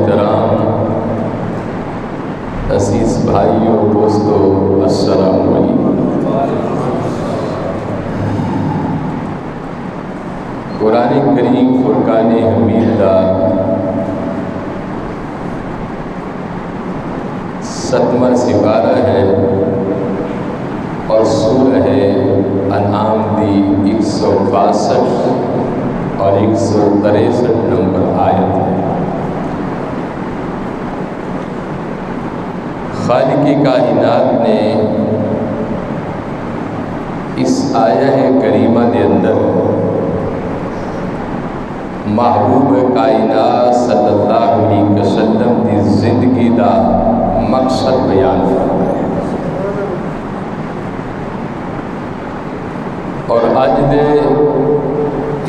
محترام عزیز بھائیوں دوستو، السلام علیکم۔ قرآن کریم فرقان حمید دا 7واں سپارہ ہے اور سورہ انعام دی 162 اور 163 نمبر آیت ہے۔ خالق کائنات نے اس آیہ کریمہ کے اندر محبوب کائنات صلی اللہ علیہ وسلم کی زندگی دا مقصد بیان فرمایا ہے، اور اج دے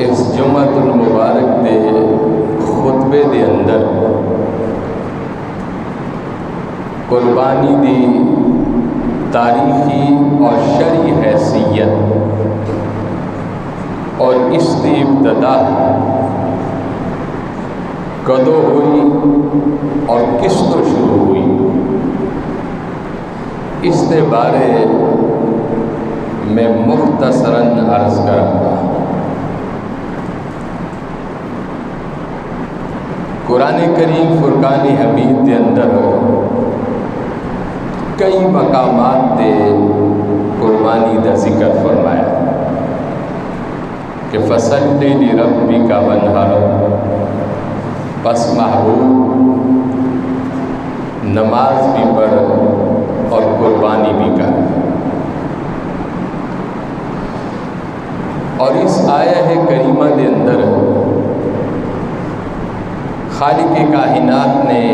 اس جمعۃ المبارک دے خطبے دے اندر قربانی دی تاریخی اور شرعی حیثیت اور اس کی ابتدا کدو ہوئی اور کس تو شروع ہوئی، اس کے بارے میں مختصراً عرض کروں گا۔ قرآن کریم فرقان حمید کے اندر کئی مقامات تے قربانی دا ذکر فرمایا کہ فصلی لربک وانحر، پس محبوب نماز بھی پڑھ اور قربانی بھی کر۔ اور اس آیہ کریمہ کے اندر خالق کائنات نے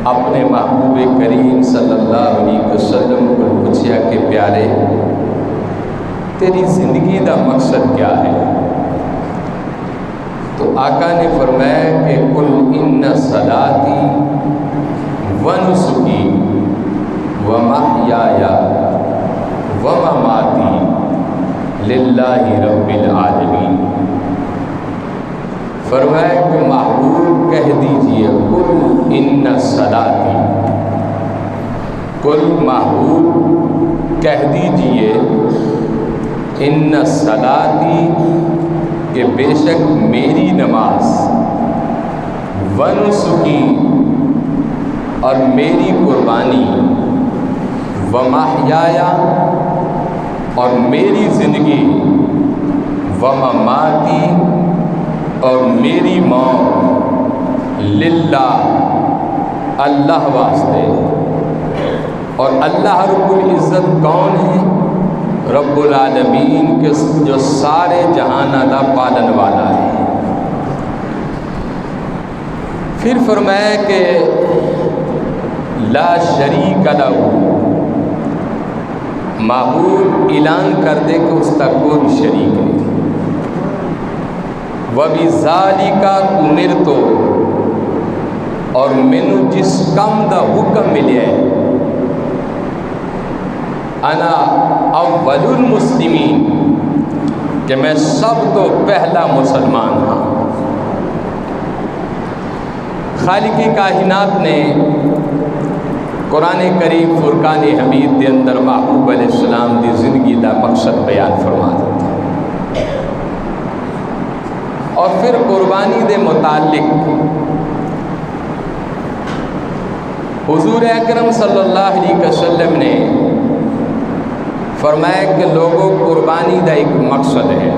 اپنے محبوب کریم صلی اللہ علیہ وسلم کو پوچھا کہ پیارے تیری زندگی کا مقصد کیا ہے؟ تو آقا نے فرمایا کہ قل ان صلاتی ونسکی ومحیای ومماتی للہ رب العالمین۔ فرمایا کہ محبوب کہہ دیجئے قل ان صلاتی، قل محبوب کہہ دیجئے ان صلاتی کہ بے شک میری نماز، ونسکی اور میری قربانی، ومحیای اور میری زندگی، ومماتی اور میری موت، للہ اللہ واسطے۔ اور اللہ رب العزت کون ہے؟ رب العالمین کے جو سارے جہانہ دا پالن والا ہے۔ پھر فرمایا کہ لا شریک لہ، محبوب اعلان کر دے کہ اس تک کوئی شریک نہیں۔ وَبِذَالِكَ أُمِرْتُ، اور مینو جس کم دا حکم ملیا ہے، انا اول المسلمین، کہ میں سب تو پہلا مسلمان ہاں۔ خالق کائنات نے قرآن کریم فرقان حمید کے اندر محبوب علیہ السلام کی زندگی کا مقصد بیان فرما دیتا، اور پھر قربانی دے متعلق حضور اکرم صلی اللہ علیہ وسلم نے فرمایا کہ لوگوں قربانی دا ایک مقصد ہے۔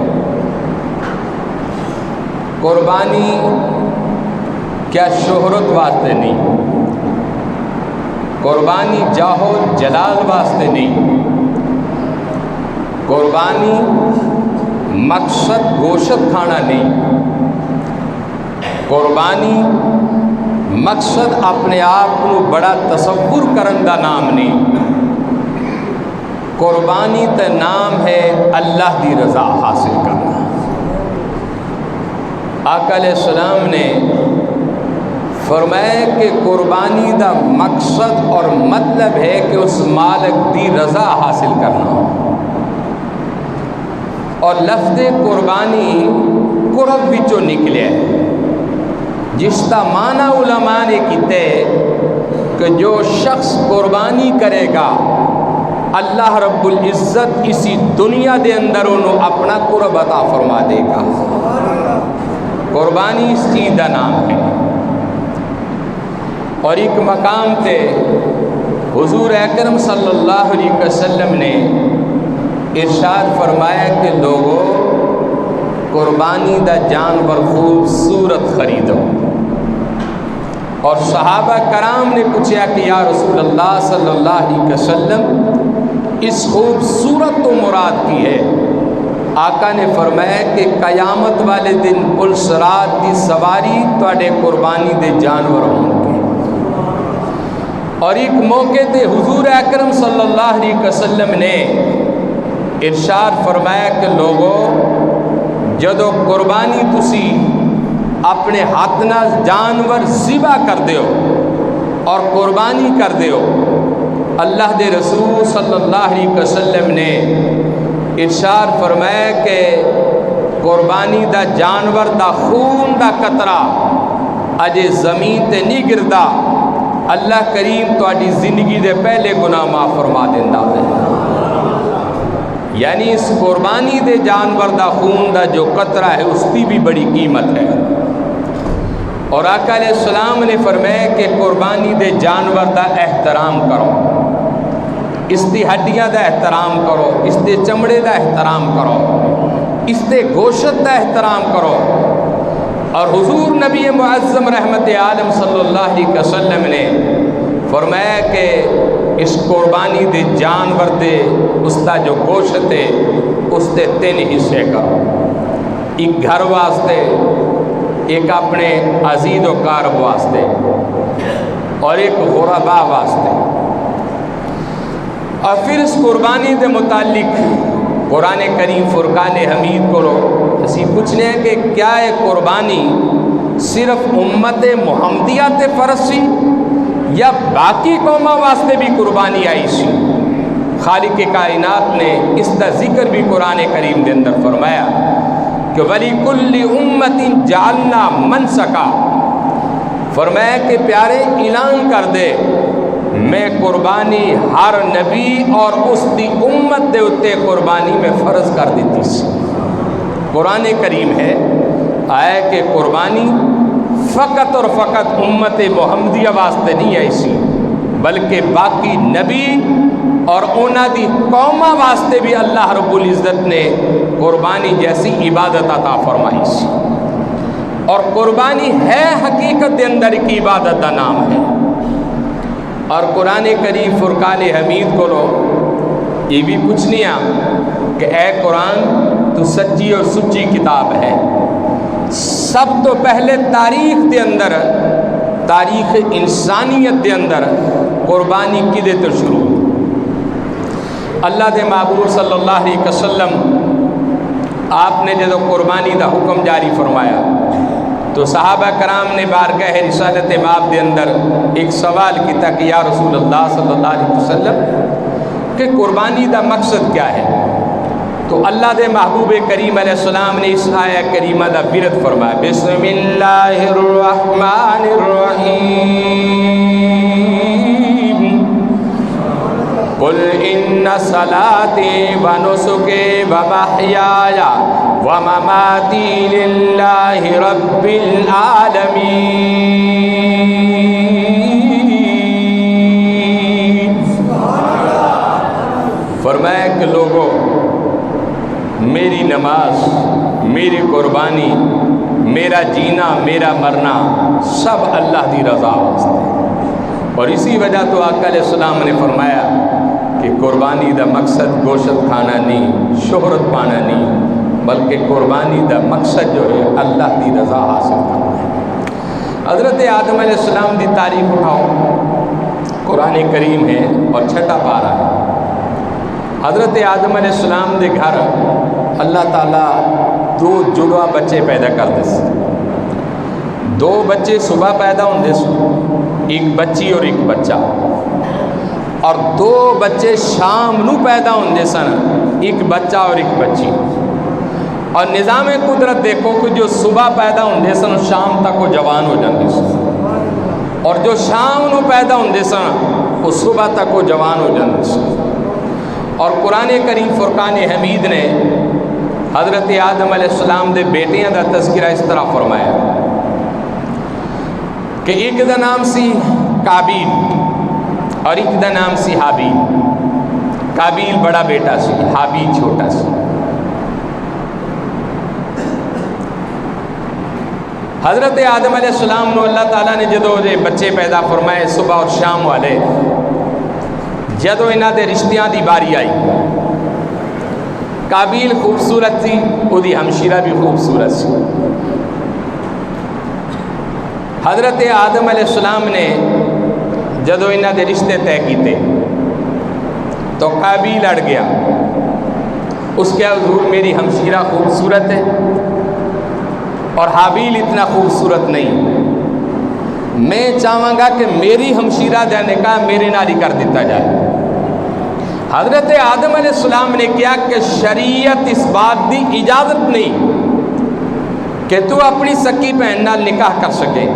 قربانی کیا شہرت واسطے نہیں، قربانی جاہو جلال واسطے نہیں، قربانی مقصد گوشت کھانا نہیں، قربانی مقصد اپنے آپ کو بڑا تصور کرن دا نام نہیں، قربانی تے نام ہے اللہ دی رضا حاصل کرنا۔ آقا علیہ السلام نے فرمایا کہ قربانی دا مقصد اور مطلب ہے کہ اس مالک دی رضا حاصل کرنا، اور لفظ قربانی قرب وچوں نکلے، جس کا معنی علماء نے کیتے کہ جو شخص قربانی کرے گا اللہ رب العزت اسی دنیا دے اندر انہوں اپنا قرب عطا فرما دے گا۔ قربانی اس چیز کا نام ہے۔ اور ایک مقام تے حضور اکرم صلی اللہ علیہ وسلم نے ارشاد فرمایا کہ لوگوں قربانی دا جانور خوبصورت خریدو۔ اور صحابہ کرام نے پوچھا کہ یا رسول اللہ صلی اللہ علیہ وسلم اس خوبصورت تو مراد کی ہے؟ آقا نے فرمایا کہ قیامت والے دن پلسرات کی سواری تواڈے قربانی دے جانور ہوں گے۔ اور ایک موقع تے حضور اکرم صلی اللہ علیہ وسلم نے ارشاد فرمایا کہ لوگوں جدو قربانی تسی اپنے ہاتھ نال جانور ذبح کر دیو اور قربانی کر دیو، اللہ دے رسول صلی اللہ علیہ وسلم نے ارشاد فرمایا کہ قربانی دا جانور دا خون دا قطرہ اجے زمین تے نہیں گردا، اللہ کریم تواڈی زندگی دے پہلے گناہ معاف فرما دیندا ہے۔ یعنی اس قربانی دے جانور دا خون دا جو قطرہ ہے اس کی بھی بڑی قیمت ہے۔ اور آقا علیہ السلام نے فرمایا کہ قربانی دے جانور دا احترام کرو، اس دی ہڈیاں دا احترام کرو، اس دے چمڑے دا احترام کرو، اس دے گوشت دا احترام کرو۔ اور حضور نبی معظم رحمت عالم صلی اللہ علیہ وسلم نے فرمایا کہ اس قربانی دے جانور دے اس دا جو گوشت ہے اس دے 3 حصے کرو، ایک گھر واسطے، ایک اپنے عزیز و قارب واسطے اور ایک غرباء واسطے۔ اور پھر اس قربانی دے متعلق قرآن کریم فرقان حمید کو اسی پوچھنے ہیں کہ کیا ہے قربانی صرف امت محمدیہ تے فرض سی یا باقی قوموں واسطے بھی قربانی آئی سی؟ خالق کائنات نے اس کا ذکر بھی قرآن کریم دے اندر فرمایا کہ وَلِكُلِّ أُمَّةٍ جَعَلْنَا مَنْسَكًا، فرمایا کہ پیارے اعلان کر دے میں قربانی ہر نبی اور اس دی امت دے اتے قربانی میں فرض کر دیتی سی۔ قرآن کریم ہے آیا کہ قربانی فقط اور فقط امت محمدیہ واسطے نہیں آئی سی بلکہ باقی نبی اور اونا دی قومہ واسطے بھی اللہ رب العزت نے قربانی جیسی عبادت عطا فرمائی سی۔ اور قربانی ہے حقیقت دے اندر کی عبادت دا نام ہے۔ اور قرآن کریم فرقان حمید کو یہ بھی پوچھنیا کہ اے قرآن تو سچی اور سچی کتاب ہے، سب تو پہلے تاریخ دے اندر، تاریخ انسانیت دے اندر قربانی کدے تو شروع؟ اللہ دے محبوب صلی اللہ علیہ وسلم آپ نے جب قربانی دا حکم جاری فرمایا تو صحابہ کرام نے بارگاہ رسالت باب دے اندر ایک سوال کیا کہ یا رسول اللہ صلی اللہ علیہ وسلم کہ قربانی دا مقصد کیا ہے؟ تو اللہ دے محبوب کریم علیہ السلام نے اس آیہ کریمہ دا ورد فرمایا، بسم اللہ الرحمن الرحیم، قل ان صلاتی و نسکی و محیای و مماتی للہ رب العالمین۔ فرمایا کہ لوگوں میری نماز، میری قربانی، میرا جینا، میرا مرنا سب اللہ دی رضا واسطے۔ اور اسی وجہ تو آقا علیہ السلام نے فرمایا کہ قربانی دا مقصد گوشت کھانا نہیں، شہرت پانا نہیں، بلکہ قربانی دا مقصد جو ہے اللہ دی رضا حاصل کرنا ہے۔ حضرت آدم علیہ السلام دی تاریخ اٹھاؤ، قرآن کریم ہے اور 6 پارہ ہے۔ حضرت آدم علیہ السلام دے گھر اللہ تعالیٰ 2 جڑوا بچے پیدا کر دے سے، 2 بچے صبح پیدا ہوندے سے، ایک بچی اور ایک بچہ، اور 2 بچے شام نو پیدا ہوندے سن، ایک بچہ اور ایک بچی۔ اور نظام قدرت دیکھو کہ جو صبح پیدا ہوندے سن شام تک وہ جوان ہو جاندے سن، اور جو شام نو پیدا ہوندے سن وہ صبح تک وہ جوان ہو جاندے سن۔ اور قرآن کریم فرقان حمید نے حضرت آدم علیہ السلام دے بیٹیاں دا تذکرہ اس طرح فرمایا کہ ایک دا نام سی قابیل اور ایک دا نام سی حابیل۔ قابیل بڑا بیٹا سی، حابیل چھوٹا سی۔ حضرت آدم علیہ السلام نو اللہ تعالیٰ نے جدو بچے پیدا فرمائے صبح اور شام والے، جدو انہاں دے رشتیاں دی باری آئی، قابیل خوبصورت تھی، وہ دی ہمشیرہ بھی خوبصورت سی۔ حضرت آدم علیہ السلام نے جدو انہاں دے رشتے طے کیتے تو قابیل اڑ گیا، اس کے حضور میری ہمشیرہ خوبصورت ہے اور حابیل اتنا خوبصورت نہیں، میں چاہوں گا کہ میری ہمشیرہ دا نکاح میرے نال ہی کر دیتا جائے۔ حضرت آدم علیہ السلام نے کیا کہ شریعت اس بات دی اجازت نہیں کہ تو اپنی سکی بہن نال نکاح کر سکے۔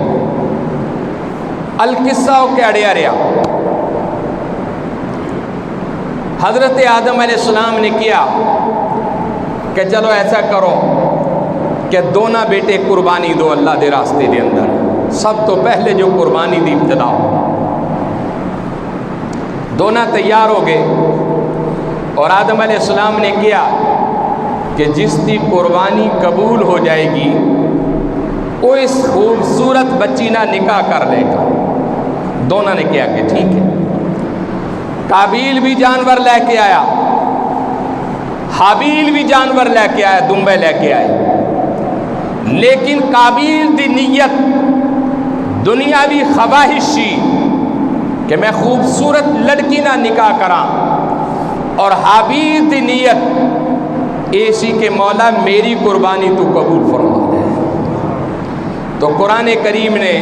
القصہ ہو کے اڑیا رہا۔ حضرت آدم علیہ السلام نے کیا کہ چلو ایسا کرو کہ دونوں بیٹے قربانی دو اللہ دے راستے دے اندر، سب تو پہلے جو قربانی دی ابتدا ہو۔ دونوں تیار ہو گئے اور آدم علیہ السلام نے کیا کہ جس کی قربانی قبول ہو جائے گی وہ اس خوبصورت بچی نہ نکاح کر لے گا۔ دونوں نے کیا کہ ٹھیک ہے۔ قابیل بھی جانور لے کے آیا، حابیل بھی جانور لے کے آیا، دمبے لے کے آئے، لیکن قابیل دی نیت دنیاوی خواہشی کہ میں خوبصورت لڑکی نہ نکاح کراں، اور حابیل دی نیت ایسی کہ مولا میری قربانی تو قبول فرما دے۔ تو قرآن کریم نے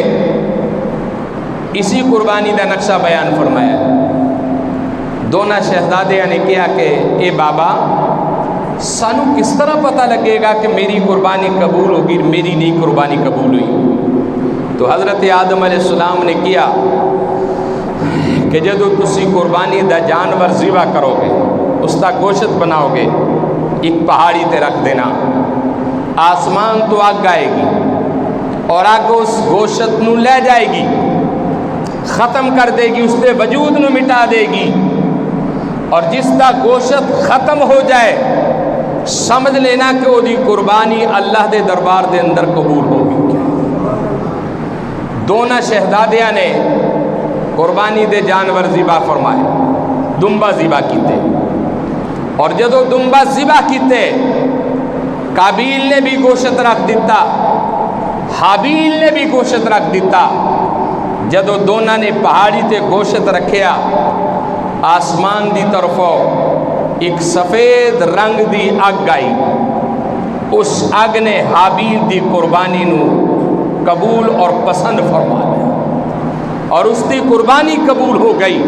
اسی قربانی دا نقشہ بیان فرمایا۔ دونوں شہزادیاں نے کیا کہ اے بابا سانو کس طرح پتہ لگے گا کہ میری قربانی قبول ہوگی، میری نہیں قربانی قبول ہوئی؟ تو حضرت آدم علیہ السلام نے کیا کہ جدو تسی قربانی دا جانور ذبح کرو گے، اس کا گوشت بناؤ گے، ایک پہاڑی تے رکھ دینا، آسمان تو آگ آئے گی اور آگ اس گوشت نو لے جائے گی، ختم کر دے گی، اس دے وجود نو مٹا دے گی، اور جس کا گوشت ختم ہو جائے سمجھ لینا کہ وہ دی قربانی اللہ دے دربار دے اندر قبول ہوگی۔ دونوں شہزادیاں نے قربانی دے جانور ذبح فرمائے، دمبا ذبح کیتے، اور جدو دمبا ذبح کیتے قابیل نے بھی گوشت رکھ دیتا، حابیل نے بھی گوشت رکھ دیتا۔ جدو دونوں نے پہاڑی تے گوشت رکھیا، آسمان دی طرفوں ایک سفید رنگ دی اگ آئی، اس اگ نے حابیل دی قربانی نو قبول اور پسند فرما لیا، اور اس دی قربانی قبول ہو گئی۔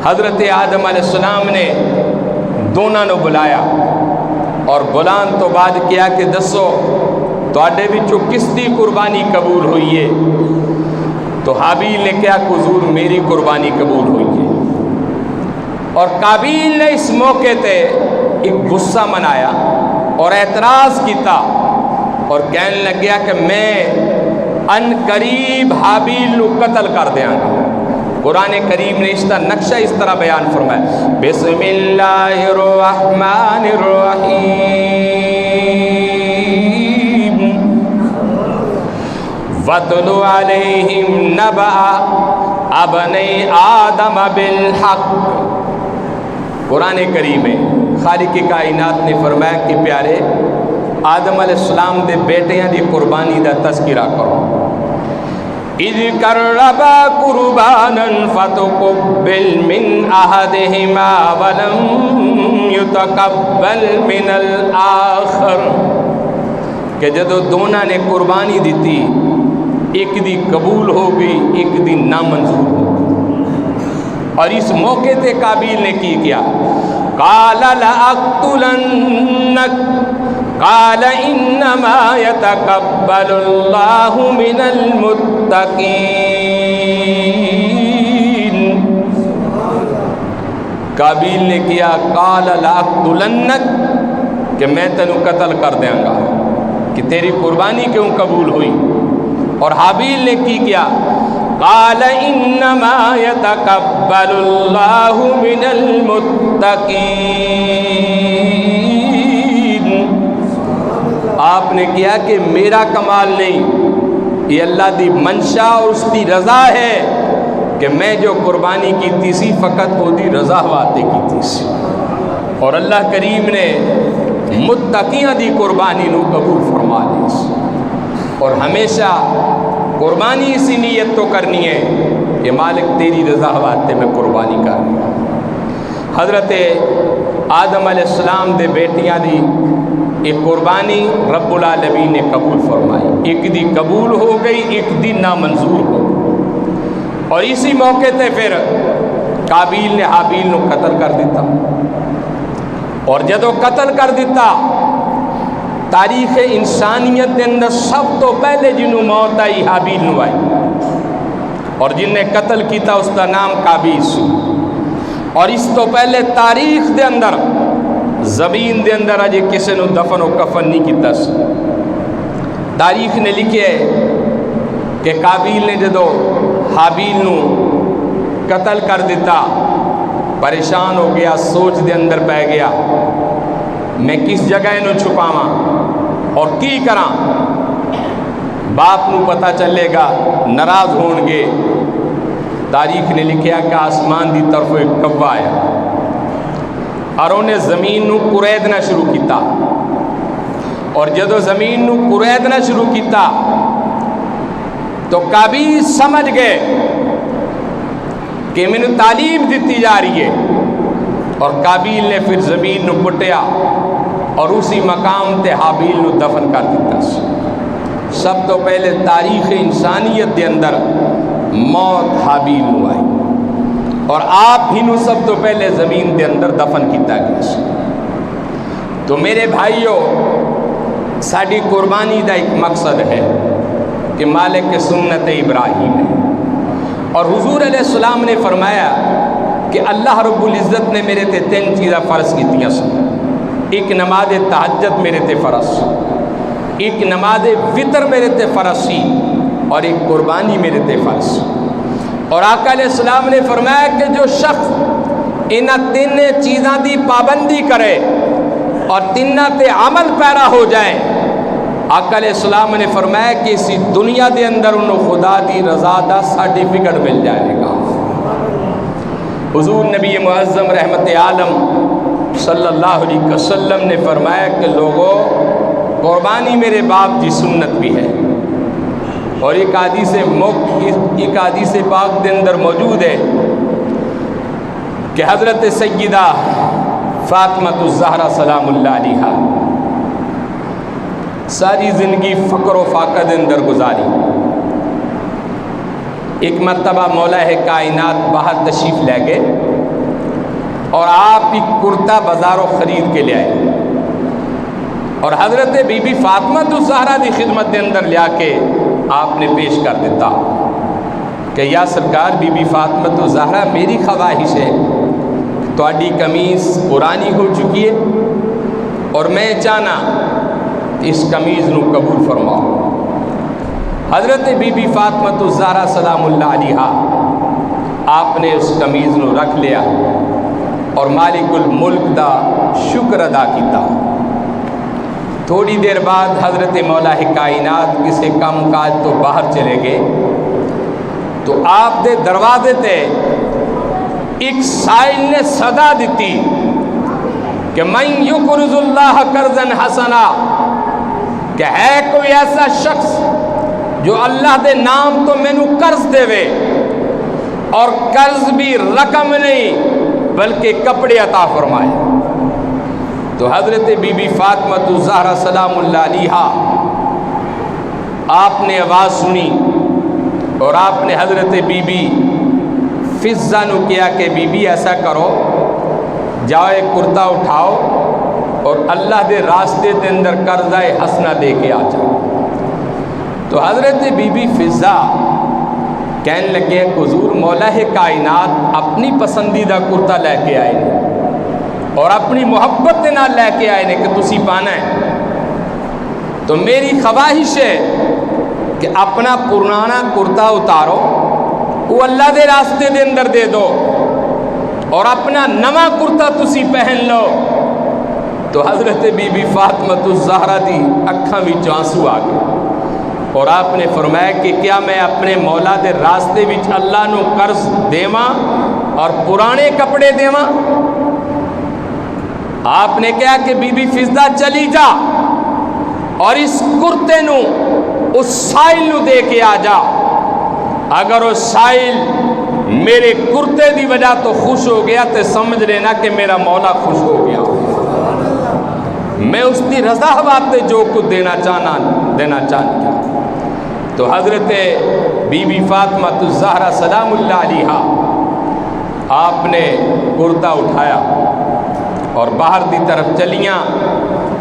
حضرت آدم علیہ السلام نے دونوں نو بلایا اور بلان تو بعد کیا کہ دسو تواڈے وچوں کس دی قربانی قبول ہوئی ہے؟ تو حابیل نے کیا کہ حضور میری قربانی قبول ہوئی ہے۔ اور قابیل نے اس موقع تے ایک غصہ منایا اور اعتراض کیتا اور کہنے لگیا کہ میں ان قریب حابیل نو قتل کر دیاں گا۔ قرآن کریم نے اس کا نقشہ اس طرح بیان فرمایا، بسم اللہ الرحمن الرحیم، وَاتْلُ عَلَيْهِمْ نَبَأَ ابْنَيْ آدَمَ بِالْحَقِّ۔ قرآن کریم میں خالق کائنات نے فرمایا کہ پیارے آدم علیہ السلام دے بیٹیاں دی قربانی دا تذکرہ کرو۔ اِذْ قَرَّبَا قُرْبَانًا فَتُقُبِّلْ مِنْ أَحَدِهِمَا وَلَمْ يُتَقَبَّلْ مِنَ الْآخَرِ، کہ جدو دونوں نے قربانی دیتی، ایک دی قبول ہو گئی، ایک دی نامنظور ہو گئی۔ اور اس موقع تے قابیل نے کی کیا؟ قَالَ لَأَقْتُلَنَّكَ، قال انما يتقبل الله من المتقین۔ قابیل نے کیا قال لاقتلنک، کہ میں تینوں قتل کر دیں گا، کہ تیری قربانی کیوں قبول ہوئی؟ اور حابیل نے کی کیا؟ قال انما يتقبل الله من المتقین۔ آپ نے کیا کہ میرا کمال نہیں، یہ اللہ دی منشا اور اس دی رضا ہے کہ میں جو قربانی کی تیسی فقط وہ دی رضا واسطے کی تیسی، اور اللہ کریم نے متقیاں دی قربانی نو قبول فرما لی، اور ہمیشہ قربانی اسی نیت تو کرنی ہے کہ مالک تیری رضا واسطے میں قربانی کر رہی ہوں۔ حضرت آدم علیہ السلام دے بیٹیاں دی ایک قربانی رب العالمین نے قبول فرمائی، ایک دی قبول ہو گئی، ایک دی نامنظور ہو گئی، اور اسی موقع تے پھر قابیل نے حابیل نو قتل کر دیتا، اور جدو قتل کر دیتا تاریخ انسانیت کے اندر سب تو پہلے جنہوں موت آئی حابیل نو آئی، اور جن نے قتل کیتا اس کا نام قابیل سی، اور اس تو پہلے تاریخ دے اندر زمین دے اندر اجے کسی نو دفن و کفن نہیں کیتا سی۔ تاریخ نے لکھے ہے کہ قابیل نے جدو حابیل نو قتل کر دیتا پریشان ہو گیا، سوچ دے اندر پہ گیا میں کس جگہ نو چھپاواں اور کی کراں، باپ نو پتہ چلے گا ناراض ہون گے۔ تاریخ نے لکھیا کہ آسمان دی طرف ایک کوا آیا اور انہیں زمین نو کریدنا شروع کیتا، اور جدو زمین نو کریدنا شروع کیتا تو قابیل سمجھ گئے کہ میں نے تعلیم دیتی جا رہی ہے، اور قابیل نے پھر زمین نو پٹیا اور اسی مقام تے حابیل نو دفن کر دیتا۔ سب تو پہلے تاریخ انسانیت دے اندر موت حابیل نو آئی، اور آپ ہی نو سب تو پہلے زمین دے اندر دفن کیتا گیا۔ تو میرے بھائیوں، ساری قربانی دا ایک مقصد ہے کہ مالک کے سنت ابراہیم ہے، اور حضور علیہ السلام نے فرمایا کہ اللہ رب العزت نے میرے تے 3 چیزاں فرض کیتیاں سن، ایک نماز تہجد میرے تے فرض، ایک نماز وطر میرے تے فرض سی، اور ایک قربانی میرے تے فرض۔ اور آقا علیہ السلام نے فرمایا کہ جو شخص انہ 3 چیزاں دی پابندی کرے اور 3 تے عمل پیرا ہو جائے، آقا علیہ السلام نے فرمایا کہ اسی دنیا دے اندر انہوں خدا دی رضا دا سرٹیفکیٹ مل جائے گا۔ حضور نبی معظم رحمت عالم صلی اللہ علیہ وسلم نے فرمایا کہ لوگوں، قربانی میرے باپ کی سنت بھی ہے، اور ایک حدیث پاک دے اندر موجود ہے کہ حضرت سیدہ فاطمہ الزہرا سلام اللہ علیہا ساری زندگی فقر و فاقہ دے اندر گزاری۔ ایک مرتبہ مولا ہے کائنات باہر تشریف لے گئے، اور آپ ایک کرتا بازاروں خرید کے لے آئے، اور حضرت بی بی فاطمہ الزہرا دی خدمت دے اندر لیا کے آپ نے پیش کر دیتا کہ یا سرکار بی بی فاطمہ الزہرا میری خواہش ہے تو اڈی قمیض پرانی ہو چکی ہے، اور میں چاہنا اس قمیض نو قبول فرماؤ۔ حضرت بی بی فاطمہ الزہرا سلام اللہ علیہا آپ نے اس قمیض نو رکھ لیا اور مالک الملک دا شکر ادا کیتا۔ تھوڑی دیر بعد حضرت مولا کائنات کسی کام کاج تو باہر چلے گئے، تو آپ دے دروازے تے ایک سائل نے صدا دیتی کہ من یقرض اللہ قرضا حسنا، کہ ہے کوئی ایسا شخص جو اللہ دے نام تو مینو قرض دے وے، اور قرض بھی رقم نہیں بلکہ کپڑے عطا فرمائے۔ تو حضرت بی بی فاطمہ الزہرا سلام اللہ علیہا آپ نے آواز سنی، اور آپ نے حضرت بی بی فضہ نو کیا کہ بی بی ایسا کرو، جاؤ ایک کرتا اٹھاؤ اور اللہ دے راستے دے اندر قرضہ حسنہ دے کے آ جا۔ تو حضرت بی بی فضہ کہنے لگے کہ حضور مولا کائنات اپنی پسندیدہ کرتا لے کے آئے نے اور اپنی محبت دے نال لے کے آئے نے کہ تسی پانا ہے، تو میری خواہش ہے کہ اپنا پرانا کرتا اتارو، وہ اللہ دے راستے دے اندر دے دو اور اپنا نواں کرتا تسی پہن لو۔ تو حضرت بی بی فاطمہ الزہرا دی اکھاں وچ آنسو آ گئے اور آپ نے فرمایا کہ کیا میں اپنے مولا دے راستے وچ اللہ نو قرض دیواں اور پرانے کپڑے دیواں؟ آپ نے کہا کہ بی بی فضہ چلی جا اور اس کرتے نو اس سائل نو دے کے آ جا، اگر وہ سائل میرے کرتے دی وجہ تو خوش ہو گیا تو سمجھ لینا کہ میرا مولا خوش ہو گیا، میں اس کی رضا واسطے جو کچھ دینا چاہنا۔ تو حضرت بی بی فاطمہ الزہرا سلام اللہ علیہا آپ نے کرتا اٹھایا اور باہر دی طرف چلیاں،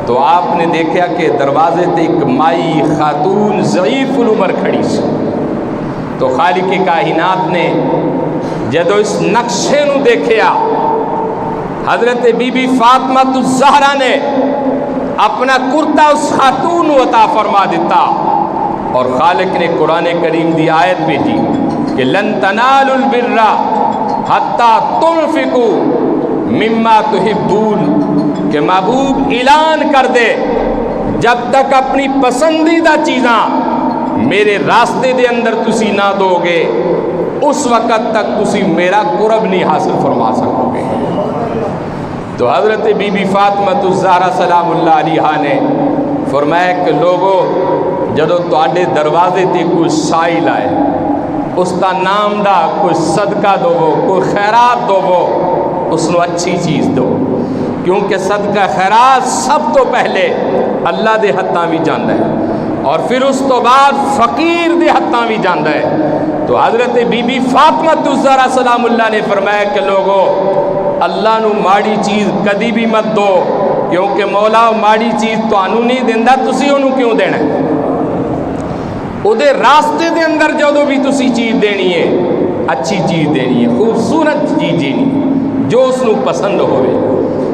تو آپ نے دیکھا کہ دروازے تے ایک مائی خاتون ضعیف العمر کھڑی سی۔ تو خالق کائنات نے جدو اس نقشے نو دیکھیا، حضرت بی بی فاطمہ الزہرا نے اپنا کرتا اس خاتون کو عطا فرما دیتا، اور خالق نے قرآن کریم دی آیت بھیجی کہ لن تنالوا البر حتی تنفقوا مما تحبون، کہ محبوب اعلان کر دے جب تک اپنی پسندیدہ چیزاں میرے راستے دے اندر تسی نہ دو گے اس وقت تک تسی میرا قرب نہیں حاصل فرما سکو گے۔ تو حضرت بی بی فاطمہ الزہرا سلام اللہ علیہا نے فرمایا کہ لوگوں جدو تواڈے دروازے تے کوئی سائل آئے، اس کا نام دا کوئی صدقہ دو، کوئی خیرات دو، اس نو اچھی چیز دو، کیونکہ صدقہ خیرات سب تو پہلے اللہ دے ہتھاں بھی جاندا ہے اور پھر اس تو بعد فقیر دے ہتھاں بھی جاندا ہے۔ تو حضرت بی بی فاطمہ الزہرا سلام اللہ نے فرمایا کہ لوگوں اللہ نو ماڑی چیز کدی بھی مت دو، کیونکہ مولا ماڑی چیز تانوں نہیں دیندا، تسی انہوں کیوں دینا ہے؟ او دے راستے دے اندر جدو بھی تسی چیز دینی ہے اچھی چیز دینی ہے، خوبصورت چیز دینی ہے جو اس نو پسند ہوئے۔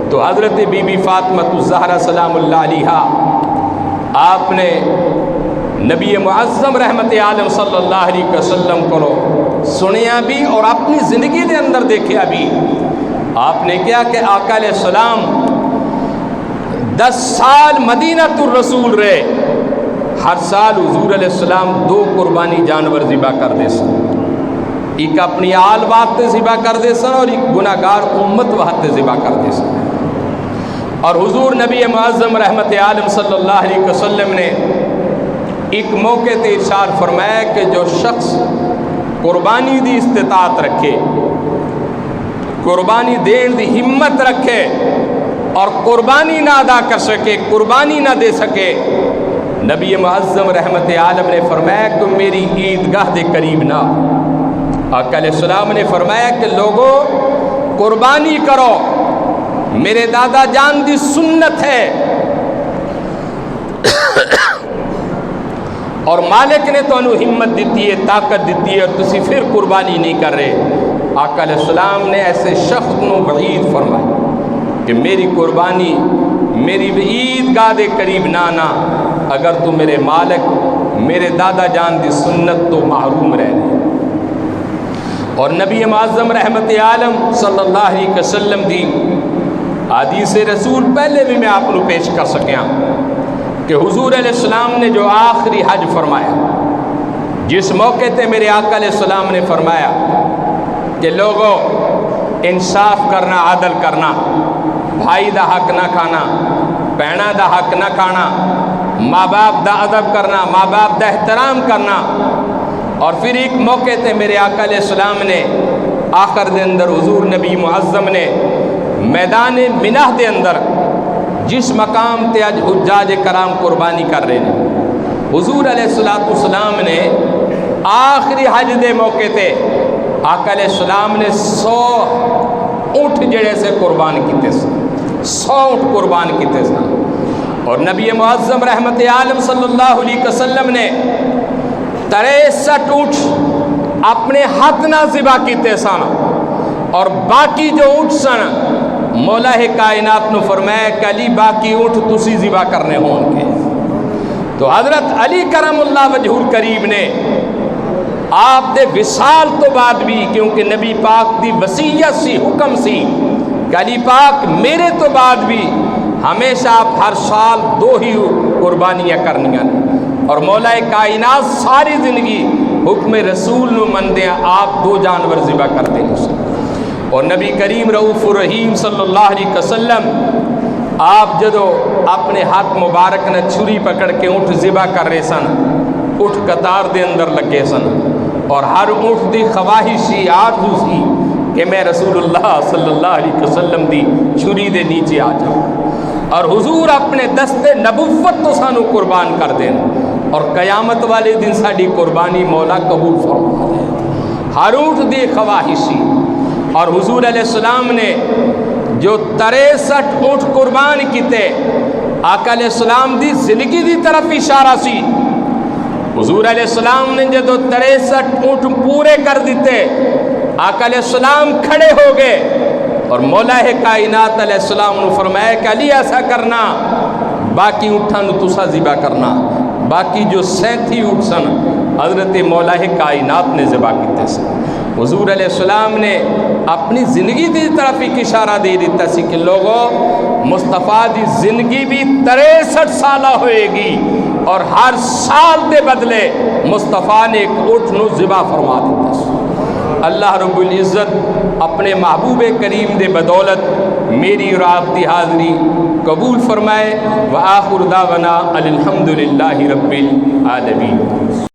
تو حضرت بی بی فاطمہ الزہرا سلام اللہ علیہا آپ نے نبی معظم رحمت عالم صلی اللہ علیہ وسلم کو سنیا بھی اور اپنی زندگی دے اندر دیکھیا بھی۔ آپ نے کیا کہ آقا علیہ السلام 10 سال مدینہ الرسول رہے، ہر سال حضور علیہ السلام 2 قربانی جانور ذبح کر دے سن، ایک اپنی آل واسطے ذبح کر دے سن اور ایک گناہگار امت واسطے ذبح کر دے سن۔ اور حضور نبی معظم رحمت عالم صلی اللہ علیہ وسلم نے ایک موقع تے ارشاد فرمایا کہ جو شخص قربانی دی استطاعت رکھے، قربانی دین دی ہمت رکھے اور قربانی نہ ادا کر سکے، قربانی نہ دے سکے، نبی معظم رحمت عالم نے فرمایا کہ میری عیدگاہ دے قریب نہ۔ آقا علیہ السلام نے فرمایا کہ لوگوں قربانی کرو، میرے دادا جان دی سنت ہے، اور مالک نے تو انہوں ہمت دیتی ہے، طاقت دیتی ہے، اور تسی پھر قربانی نہیں کر رہے۔ آقا علیہ السلام نے ایسے شخص کو وعید فرمایا کہ میری قربانی میری عیدگاہ دے قریب نہ آنا، اگر تو میرے مالک میرے دادا جان دی سنت تو محروم رہنے۔ اور نبی معظم رحمت عالم صلی اللہ علیہ وسلم دی حدیث رسول پہلے بھی میں آپ کو پیش کر سکیا کہ حضور علیہ السلام نے جو آخری حج فرمایا، جس موقع تے میرے آقا علیہ السلام نے فرمایا کہ لوگوں انصاف کرنا، عدل کرنا، بھائی دا حق نہ کھانا، بہنا دا حق نہ کھانا، ماں باپ دا ادب کرنا، ماں باپ دا احترام کرنا۔ اور پھر ایک موقع تے میرے آقا علیہ السلام نے آخر دے اندر حضور نبی معظم نے میدان منہ دے اندر جس مقام تے اج حجاج کرام قربانی کر رہے ہیں، حضور علیہ السلام نے آخری حج دے موقع تے آقا علیہ السلام نے 100 اونٹ جڑے سے قربان کیتے سن، 100 اونٹ قربان کیتے سن، اور نبی معظم رحمت عالم صلی اللہ علیہ وسلم نے 63 اونٹ اپنے ہاتھ نہ ذبح کیتے سن، اور باقی جو اونٹ سن مولا کائنات نے فرمایا کہ علی باقی اونٹ تسی ذبح کرنے ہون گے۔ تو حضرت علی کرم اللہ وجہ الکریم نے آپ دے وصال تو بعد بھی، کیونکہ نبی پاک دی وصیت سی، حکم سی کہ علی پاک میرے تو بعد بھی ہمیشہ آپ ہر سال 2 ہی قربانیاں کرنیاں، اور مولا کائنات ساری زندگی حکم رسول نو مندیاں آپ 2 جانور ذبح کرتے ہیں۔ اور نبی کریم رؤوف الرحیم صلی اللہ علیہ وسلم آپ جدو اپنے ہاتھ مبارک نے چھری پکڑ کے اونٹ ذبح کر رہے سن، اونٹ قطار دے اندر لگے سن، اور ہر اونٹ دی خواہش سی، آرزو سی کہ میں رسول اللہ صلی اللہ علیہ وسلم دی چھری دے نیچے آ جاؤں، اور حضور اپنے دست نبوت تو سانو قربان کر دیں، اور قیامت والے دن ساڈی قربانی مولا قبول فرما دے۔ ہر اونٹ دی خواہش سی، اور حضور علیہ السلام نے جو 63 اونٹ قربان کیتے، آقا علیہ السلام دی زندگی دی طرف اشارہ سی۔ حضور علیہ السلام نے جدو 63 اونٹ پورے کر دیتے، آقا علیہ السلام کھڑے ہو گئے، اور مولا کائنات علیہ السلام نے فرمایا کہ علی ایسا کرنا، باقی اونٹاں نو تسا ذبح کرنا، باقی جو 37 اونٹ سن حضرت مولا کائنات نے ذبح کیتے سن۔ حضور علیہ السلام نے اپنی زندگی دی طرف ایک اشارہ دے دیتا سی کہ لوگوں مصطفیٰ دی زندگی بھی 63 سالہ ہوئے گی، اور ہر سال دے بدلے مصطفیٰ نے ایک اونٹ نو ذبح فرما دیتا سی۔ اللہ رب العزت اپنے محبوب کریم دے بدولت میری اور آپ دی حاضری قبول فرمائے۔ وآخر دعوانا الحمدللہ رب العالمین۔